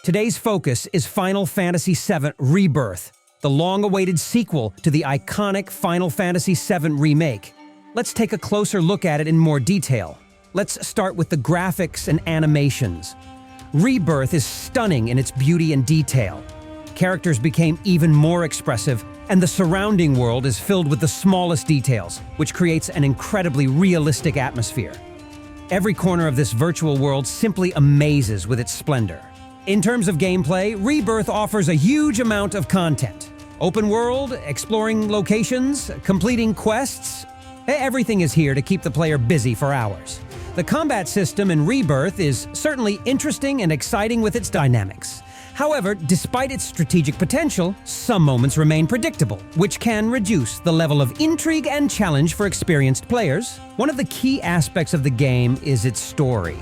Today's focus is Final Fantasy VII Rebirth, the long-awaited sequel to the iconic Final Fantasy VII remake. Let's take a closer look at it in more detail. Let's start with the graphics and animations. Rebirth is stunning in its beauty and detail. Characters became even more expressive, and the surrounding world is filled with the smallest details, which creates an incredibly realistic atmosphere. Every corner of this virtual world simply amazes with its splendor. In terms of gameplay, Rebirth offers a huge amount of content. Open world, exploring locations, completing quests. Everything is here to keep the player busy for hours. The combat system in Rebirth is certainly interesting and exciting with its dynamics. However, despite its strategic potential, some moments remain predictable, which can reduce the level of intrigue and challenge for experienced players. One of the key aspects of the game is its story.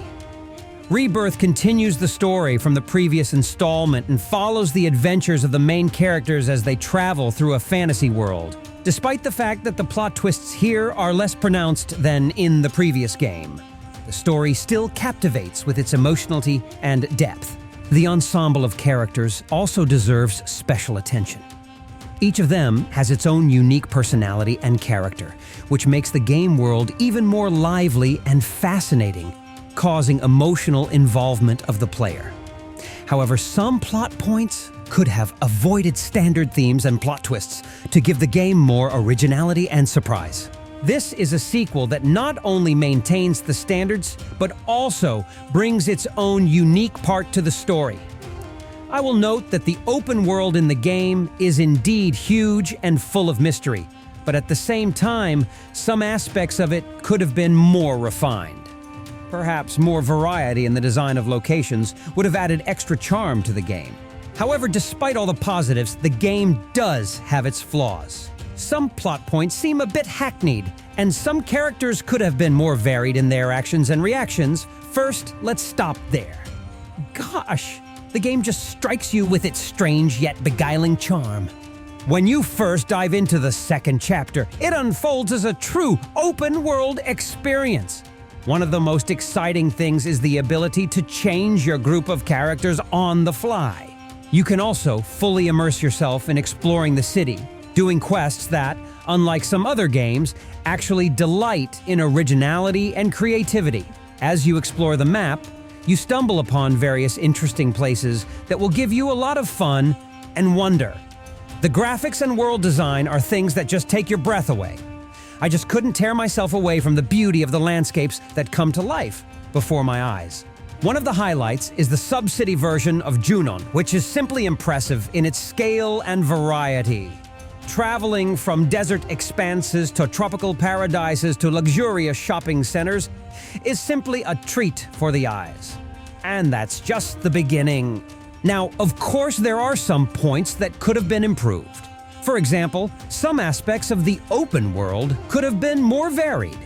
Rebirth continues the story from the previous installment and follows the adventures of the main characters as they travel through a fantasy world, despite the fact that the plot twists here are less pronounced than in the previous game. The story still captivates with its emotionality and depth. The ensemble of characters also deserves special attention. Each of them has its own unique personality and character, which makes the game world even more lively and fascinating, causing emotional involvement of the player. However, some plot points could have avoided standard themes and plot twists to give the game more originality and surprise. This is a sequel that not only maintains the standards, but also brings its own unique part to the story. I will note that the open world in the game is indeed huge and full of mystery, but at the same time, some aspects of it could have been more refined. Perhaps more variety in the design of locations would have added extra charm to the game. However, despite all the positives, the game does have its flaws. Some plot points seem a bit hackneyed, and some characters could have been more varied in their actions and reactions. First, let's stop there. Gosh, the game just strikes you with its strange yet beguiling charm. When you first dive into the second chapter, it unfolds as a true open-world experience. One of the most exciting things is the ability to change your group of characters on the fly. You can also fully immerse yourself in exploring the city, doing quests that, unlike some other games, actually delight in originality and creativity. As you explore the map, you stumble upon various interesting places that will give you a lot of fun and wonder. The graphics and world design are things that just take your breath away. I just couldn't tear myself away from the beauty of the landscapes that come to life before my eyes. One of the highlights is the sub-city version of Junon, which is simply impressive in its scale and variety. Traveling from desert expanses to tropical paradises to luxurious shopping centers is simply a treat for the eyes. And that's just the beginning. Now, of course, there are some points that could have been improved. For example, some aspects of the open world could have been more varied.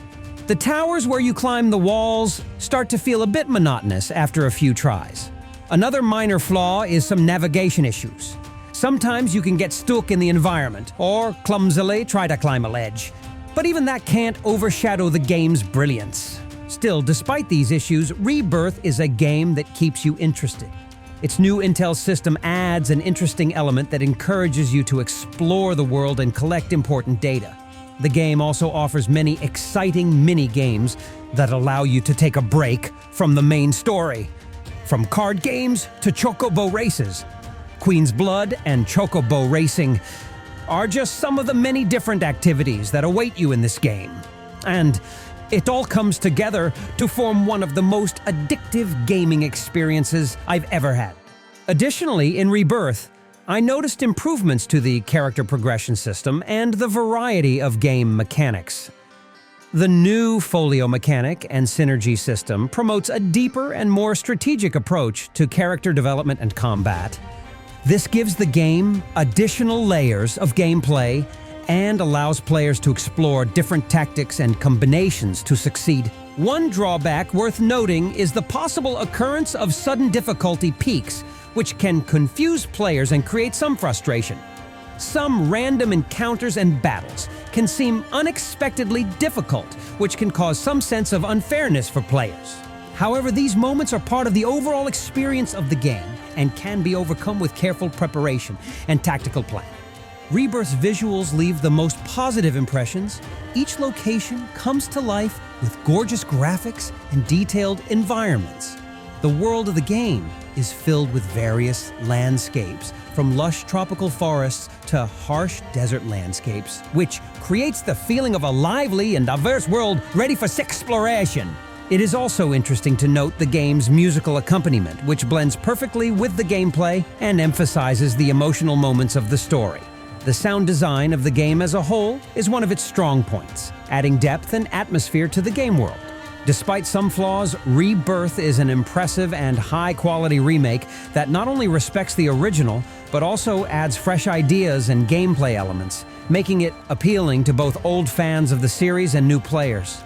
The towers where you climb the walls start to feel a bit monotonous after a few tries. Another minor flaw is some navigation issues. Sometimes you can get stuck in the environment, or clumsily try to climb a ledge. But even that can't overshadow the game's brilliance. Still, despite these issues, Rebirth is a game that keeps you interested. Its new Intel system adds an interesting element that encourages you to explore the world and collect important data. The game also offers many exciting mini-games that allow you to take a break from the main story. From card games to chocobo races. Queen's Blood and chocobo racing are just some of the many different activities that await you in this game. And it all comes together to form one of the most addictive gaming experiences I've ever had. Additionally, in Rebirth, I noticed improvements to the character progression system and the variety of game mechanics. The new folio mechanic and synergy system promotes a deeper and more strategic approach to character development and combat. This gives the game additional layers of gameplay and allows players to explore different tactics and combinations to succeed. One drawback worth noting is the possible occurrence of sudden difficulty peaks, which can confuse players and create some frustration. Some random encounters and battles can seem unexpectedly difficult, which can cause some sense of unfairness for players. However, these moments are part of the overall experience of the game, and can be overcome with careful preparation and tactical planning. Rebirth's visuals leave the most positive impressions. Each location comes to life with gorgeous graphics and detailed environments. The world of the game is filled with various landscapes, from lush tropical forests to harsh desert landscapes, which creates the feeling of a lively and diverse world ready for exploration. It is also interesting to note the game's musical accompaniment, which blends perfectly with the gameplay and emphasizes the emotional moments of the story. The sound design of the game as a whole is one of its strong points, adding depth and atmosphere to the game world. Despite some flaws, Rebirth is an impressive and high-quality remake that not only respects the original, but also adds fresh ideas and gameplay elements, making it appealing to both old fans of the series and new players.